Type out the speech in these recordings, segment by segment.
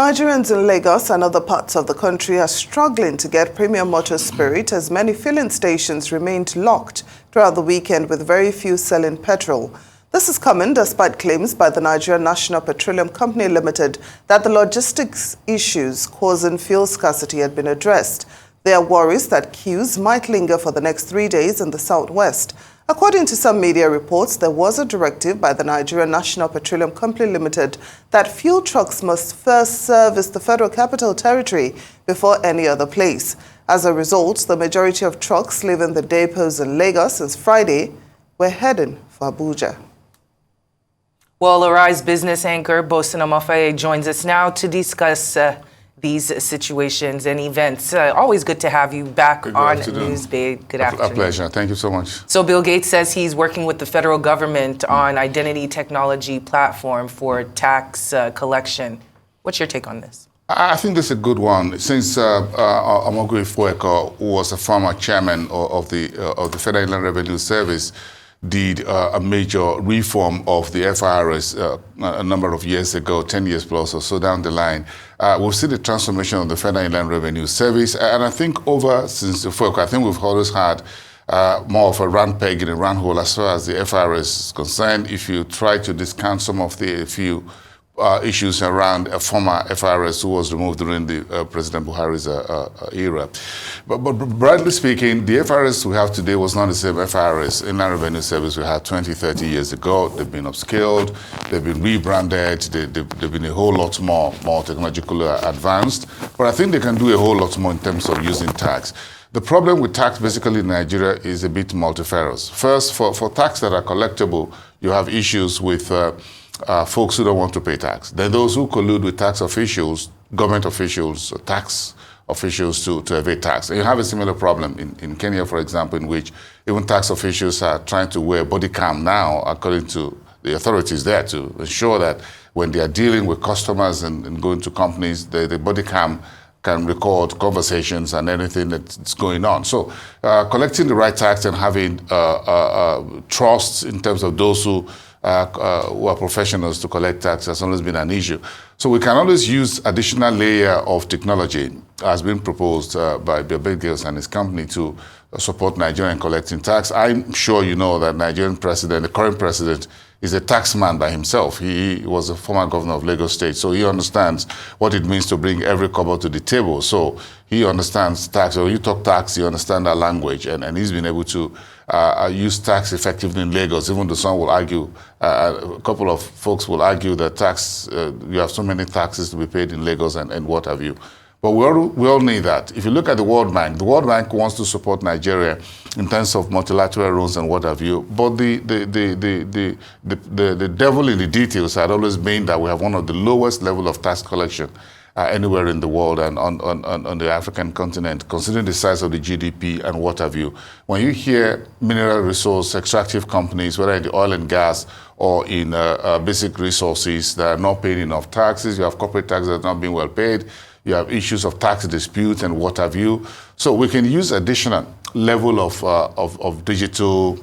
Nigerians in Lagos and other parts of the country are struggling to get premium motor spirit as many filling stations remained locked throughout the weekend with very few selling petrol. This is coming despite claims by the Nigerian National Petroleum Company Limited that the logistics issues causing fuel scarcity had been addressed. There are worries that queues might linger for the next 3 days in the southwest. According to some media reports, there was a directive by the Nigerian National Petroleum Company Limited that fuel trucks must first service the Federal Capital Territory before any other place. As a result, the majority of trucks leaving the depots in Lagos since Friday were heading for Abuja. Well, Arise business anchor Boason Omofaye joins us now to discuss these situations and events. Always good to have you back on Newsbay. Good afternoon. A pleasure. Thank you so much. So Bill Gates says he's working with the federal government on identity technology platform for tax collection. What's your take on this? I think this is a good one. Since Omofaye, who was a former chairman of the Federal Inland Revenue Service, did a major reform of the FIRS a number of years ago, 10 years plus or so down the line. We've seen the transformation of the Federal Inland Revenue Service, and I think since the FOIC, I think we've always had more of a round peg in a round hole as far as the FIRS is concerned. If you try to discount some of the few issues around a former FIRS who was removed during the President Buhari's era. But broadly speaking, the FIRS we have today was not the same FIRS, Inland Revenue Service, we had 20, 30 years ago. They've been upscaled, they've been rebranded, they've been a whole lot more technologically advanced. But I think they can do a whole lot more in terms of using tax. The problem with tax basically in Nigeria is a bit multifarious. First, for tax that are collectible, you have issues with folks who don't want to pay tax. Then those who collude with tax officials, government officials, tax officials to evade tax. And you have a similar problem in Kenya, for example, in which even tax officials are trying to wear body cam now, according to the authorities there, to ensure that when they are dealing with customers and going to companies, the body cam can record conversations and anything that's going on. So collecting the right tax and having trust in terms of those who are professionals to collect tax has always been an issue. So we can always use additional layer of technology as been proposed by Bill Gates and his company to support Nigeria in collecting tax. I'm sure you know that Nigerian president, the current president, is a taxman by himself. He was a former governor of Lagos State, so he understands what it means to bring every kobo to the table. So he understands tax. So you talk tax, you understand that language, and he's been able to use tax effectively in Lagos, even though some will argue, a couple of folks will argue that tax, you have so many taxes to be paid in Lagos and what have you. But we all need that. If you look at the World Bank wants to support Nigeria in terms of multilateral loans and what have you. But the devil in the details had always been that we have one of the lowest level of tax collection anywhere in the world and on the African continent, considering the size of the GDP and what have you. When you hear mineral resource extractive companies, whether in the oil and gas or in basic resources that are not paying enough taxes, you have corporate taxes that are not being well paid, you have issues of tax disputes and what have you. So we can use additional level of digital,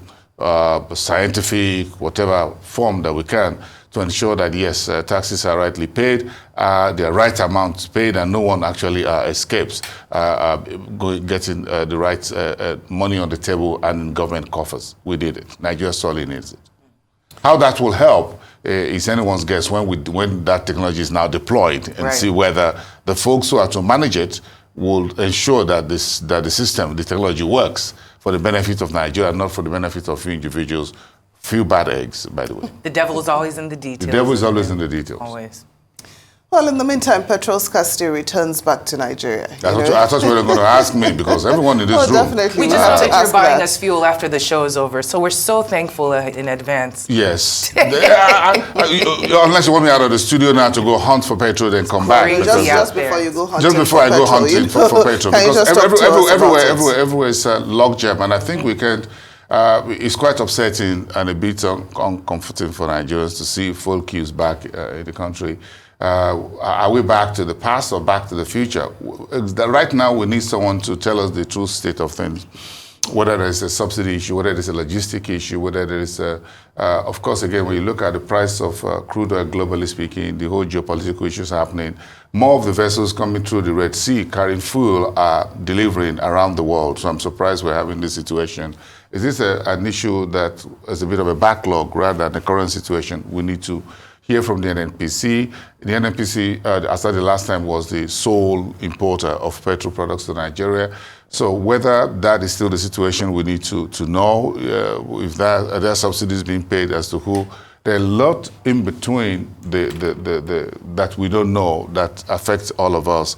scientific, whatever form that we can to ensure that, yes, taxes are rightly paid, the right amounts paid, and no one actually escapes getting the right money on the table and in government coffers. We did it. Nigeria sorely needs it. How that will help is anyone's guess when that technology is now deployed and see whether the folks who are to manage it will ensure that the system, the technology works for the benefit of Nigeria, not for the benefit of few individuals. Few bad eggs, by the way. The devil is always in the details. The devil is always in the details. Always. Well, in the meantime, petrol scarcity returns back to Nigeria. I thought you were going to ask me, because everyone in this room... Definitely. We just know that you're buying us fuel after the show is over, so we're so thankful in advance. Yes. Unless you want me out of the studio now to go hunt for petrol, then come back. Just before you go hunting Just before I go hunting for petrol. Because everywhere is logjam, and I think we can... it's quite upsetting and a bit uncomforting for Nigerians to see full queues back in the country. Are we back to the past or back to the future? Right now, we need someone to tell us the true state of things. whether there's a subsidy issue, whether there's a logistic issue, whether there's of course, again, when you look at the price of crude oil globally speaking, the whole geopolitical issues happening, more of the vessels coming through the Red Sea carrying fuel are delivering around the world. So I'm surprised we're having this situation. Is this an issue that is a bit of a backlog rather than the current situation? We need to hear from the NNPC. The NNPC, as I said the last time, was the sole importer of petrol products to Nigeria. So whether that is still the situation, we need to know if are there subsidies being paid, as to who. There are a lot in between that we don't know that affects all of us.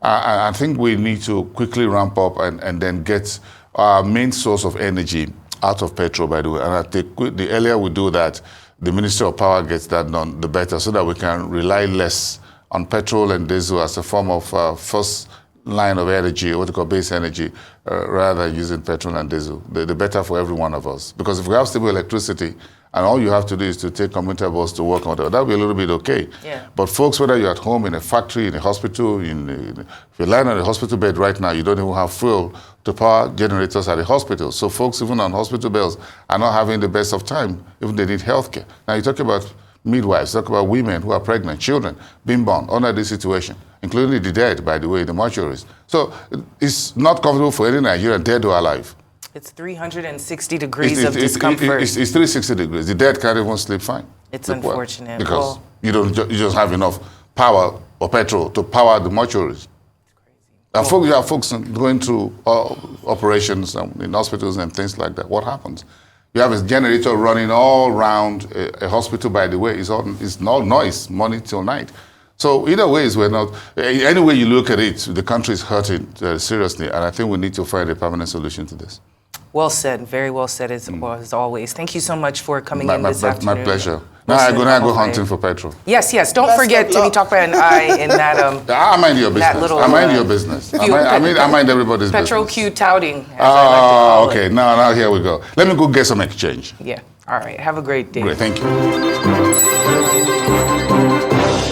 I think we need to quickly ramp up and then get our main source of energy out of petrol, by the way. And I think the earlier we do that, the Ministry of Power gets that done, the better, so that we can rely less on petrol and diesel as a form of first line of energy, what we call base energy, rather than using petrol and diesel. The better for every one of us. Because if we have stable electricity, and all you have to do is to take commuter bus to work on that, that'll be a little bit okay. Yeah. But folks, whether you're at home, in a factory, in a hospital, if you're lying on a hospital bed right now, you don't even have fuel to power generators at the hospital. So folks, even on hospital bills, are not having the best of time, even they need health care. Now you talk about midwives, talk about women who are pregnant, children being born under this situation, including the dead, by the way, the mortuaries. So it's not comfortable for any Nigerian, dead or alive. It's 360 degrees of discomfort. It's 360 degrees. The dead can't even sleep fine. It's unfortunate. Because you just have enough power or petrol to power the mortuaries. And you have folks going through operations in hospitals and things like that. What happens? You have a generator running all around a hospital, by the way. It's no noise, morning till night. So either ways, we're not, any way you look at it, the country is hurting seriously. And I think we need to find a permanent solution to this. Well said, very well said as always. Thank you so much for coming in this afternoon. My pleasure. Now I go hunting for petrol. Yes. Don't forget Timmy Talkback and I in that. I mind your business. I mind your business. I mind everybody's Petrol business. Q touting. Okay. Now here we go. Let me go get some exchange. Yeah. All right. Have a great day. Great. Thank you.